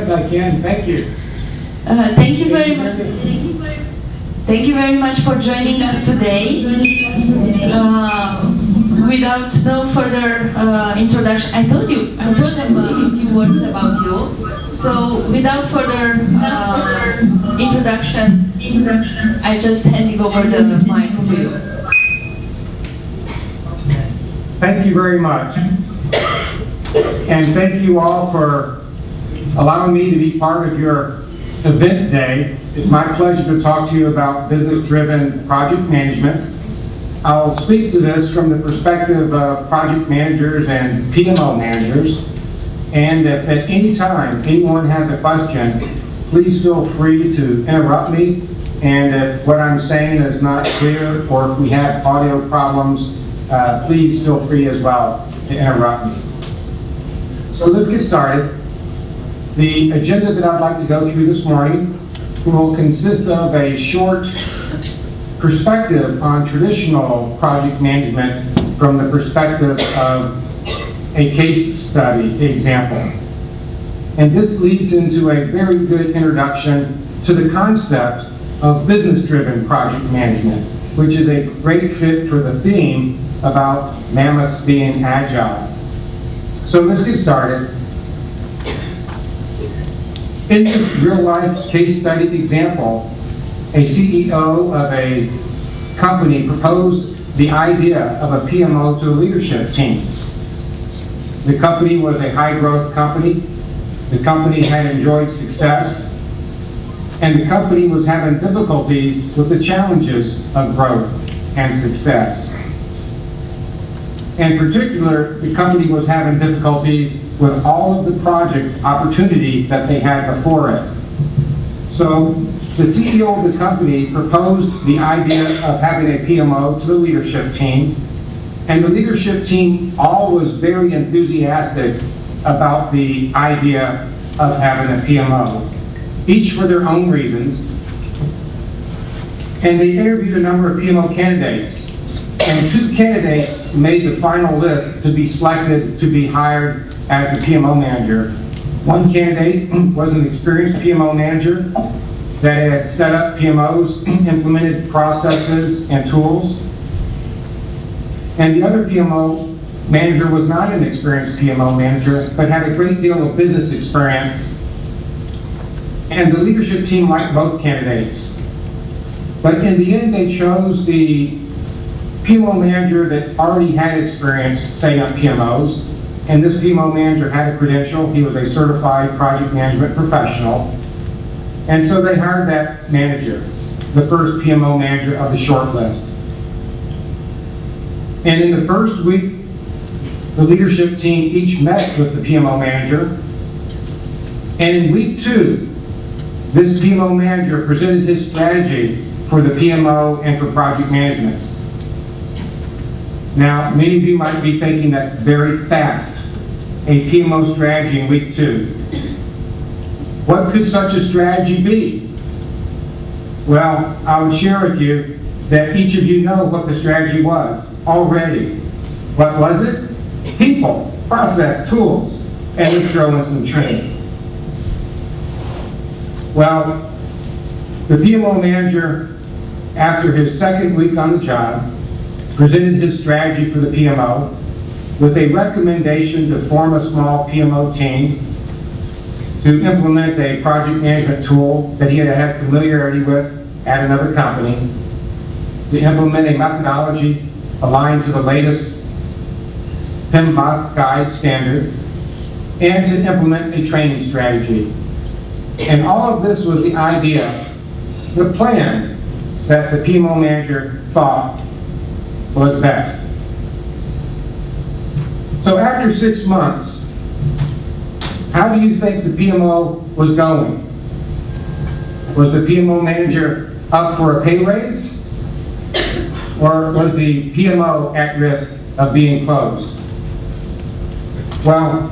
best I can. Thank you. Thank you very much. Thank you very much for joining us today. Without no further introduction, I told them a few words about you. So without further introduction, I'm just handing over the mic to you. Thank you very much. And thank you all for allowing me to be part of your event today. It's my pleasure to talk to you about business-driven project management. I'll speak to this from the perspective of project managers and PMO managers. And if at any time anyone has a question, please feel free to interrupt me. And if what I'm saying is not clear or if we have audio problems, please feel free as well to interrupt me. So let's get started. The agenda that I'd like to go through this morning will consist of a short perspective on traditional project management from the perspective of a case study example. And this leads into a very good introduction to the concept of business-driven project management, which is a great fit for the theme about mammoths being agile. So let's get started. In this real-life case study example, a CEO of a company proposed the idea of a PMO to the leadership team. The company was a high-growth company. The company had enjoyed success, and the company was having difficulties with the challenges of growth and success. In particular, the company was having difficulties with all of the project opportunities that they had before it. So the CEO of the company proposed the idea of having a PMO to the leadership team, and the leadership team all was very enthusiastic about the idea of having a PMO, each for their own reasons. And they interviewed a number of PMO candidates, and 2 candidates made the final list to be selected to be hired as the PMO manager. One candidate was an experienced PMO manager that had set up PMOs, implemented processes and tools. And the other PMO manager was not an experienced PMO manager, but had a great deal of business experience. And the leadership team liked both candidates. But in the end, they chose the PMO manager that already had experience setting up PMOs. And this PMO manager had a credential. He was a certified project management professional. And so they hired that manager, the first PMO manager of the short list. And in the first week, the leadership team each met with the PMO manager. And in week 2, this PMO manager presented his strategy for the PMO and for project management. Now, many of you might be thinking that's very fast, a PMO strategy in week 2. What could such a strategy be? Well, I would share with you that each of you know what the strategy was already. What was it? People, process, tools, and let's throw in some training. Well, the PMO manager, after his second week on the job, presented his strategy for the PMO with a recommendation to form a small PMO team to implement a project management tool that he had had familiarity with at another company, to implement a methodology aligned to the latest PMBOK guide standard, and to implement a training strategy. And all of this was the idea, the plan that the PMO manager thought was best. So after 6 months, how do you think the PMO was going? Was the PMO manager up for a pay raise? Or was the PMO at risk of being closed? Well,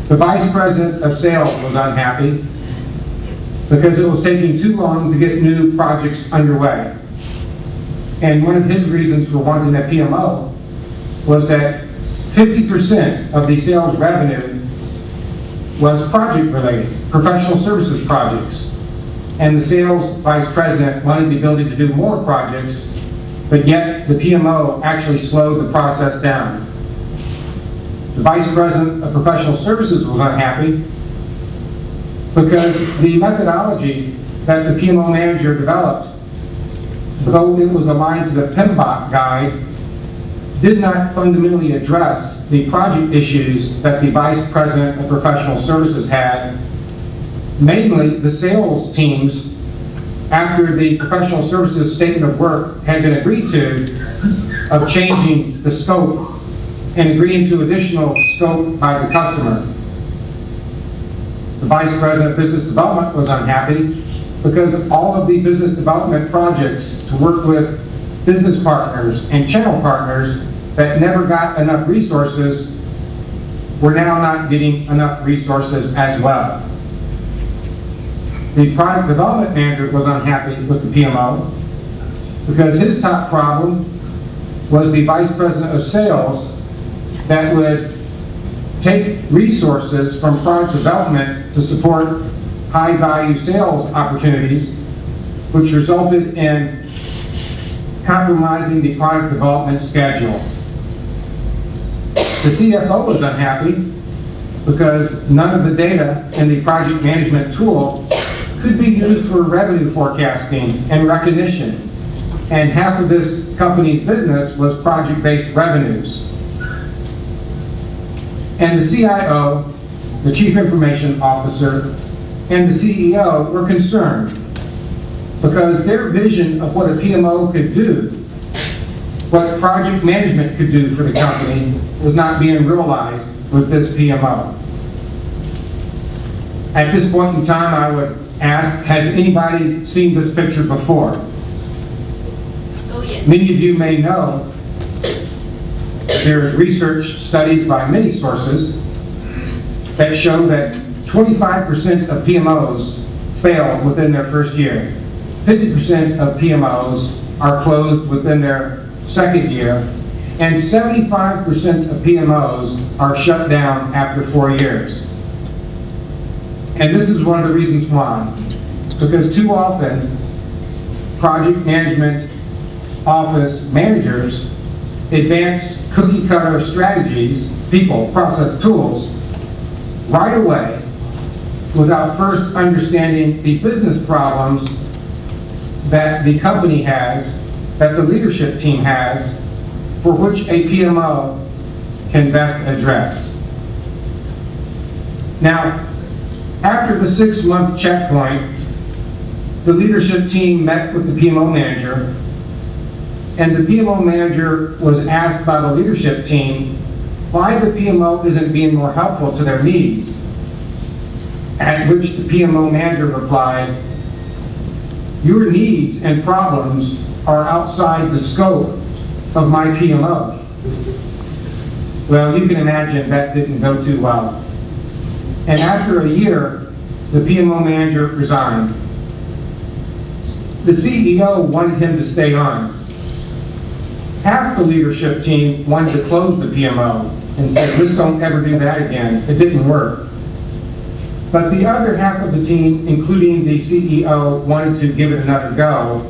the vice president of sales was unhappy because it was taking too long to get new projects underway. And one of his reasons for wanting that PMO was that 50% of the sales revenue was project related, professional services projects. And the sales vice president wanted the ability to do more projects, but yet the PMO actually slowed the process down. The vice president of professional services was unhappy because the methodology that the PMO manager developed, though it was aligned to the PMBOK guide, did not fundamentally address the project issues that the vice president of professional services had, mainly the sales teams, after the professional services statement of work had been agreed to, of changing the scope and agreeing to additional scope by the customer. The vice president of business development was unhappy because all of the business development projects to work with business partners and channel partners that never got enough resources were now not getting enough resources as well. The product development manager was unhappy with the PMO because his top problem was the vice president of sales that would take resources from product development to support high-value sales opportunities, which resulted in compromising the product development schedule. The CFO was unhappy because none of the data in the project management tool could be used for revenue forecasting and recognition, and half of this company's business was project-based revenues. And the CIO, the Chief Information Officer, and the CEO were concerned because their vision of what a PMO could do, what project management could do for the company, was not being realized with this PMO. At this point in time, I would ask, has anybody seen this picture before? Oh, yes. Many of you may know there is research studies by many sources that show that 25% of PMOs fail within their first year. 50% of PMOs are closed within their second year, and 75% of PMOs are shut down after 4 years. And this is one of the reasons why. Because too often, project management office managers advance cookie cutter strategies, people, process, tools, right away without first understanding the business problems that the company has, that the leadership team has, for which a PMO can best address. Now, after the 6-month checkpoint, the leadership team met with the PMO manager, and the PMO manager was asked by the leadership team why the PMO isn't being more helpful to their needs. At which the PMO manager replied, "Your needs and problems are outside the scope of my PMO." Well, you can imagine that didn't go too well. And after a year, the PMO manager resigned. The CEO wanted him to stay on. Half the leadership team wanted to close the PMO and said, "Let's don't ever do that again. It didn't work." But the other half of the team, including the CEO, wanted to give it another go.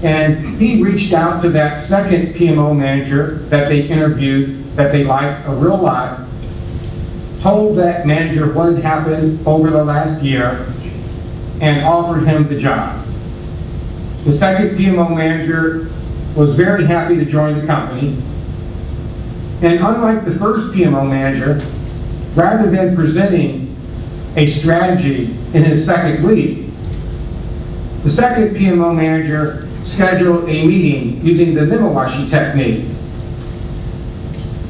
And he reached out to that second PMO manager that they interviewed, that they liked a real lot, told that manager what had happened over the last year, and offered him the job. The second PMO manager was very happy to join the company. And unlike the first PMO manager, rather than presenting a strategy in his second week, the second PMO manager scheduled a meeting using the Nemawashi technique.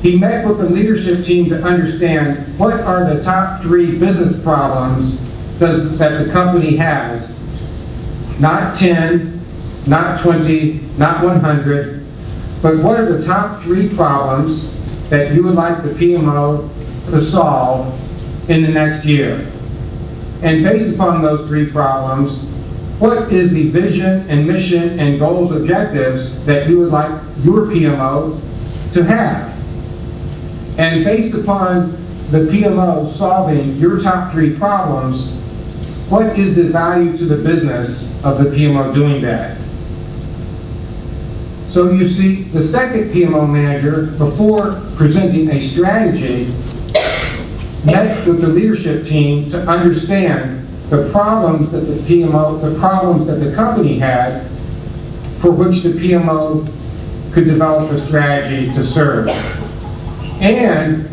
He met with the leadership team to understand what are the top 3 business problems that the company has. Not 10, not 20, not 100, but what are the top 3 problems that you would like the PMO to solve in the next year? And based upon those 3 problems, what is the vision and mission and goals, objectives that you would like your PMO to have? And based upon the PMO solving your top 3 problems, what is the value to the business of the PMO doing that? So you see, the second PMO manager, before presenting a strategy, met with the leadership team to understand the problems that the company had, for which the PMO could develop a strategy to serve. And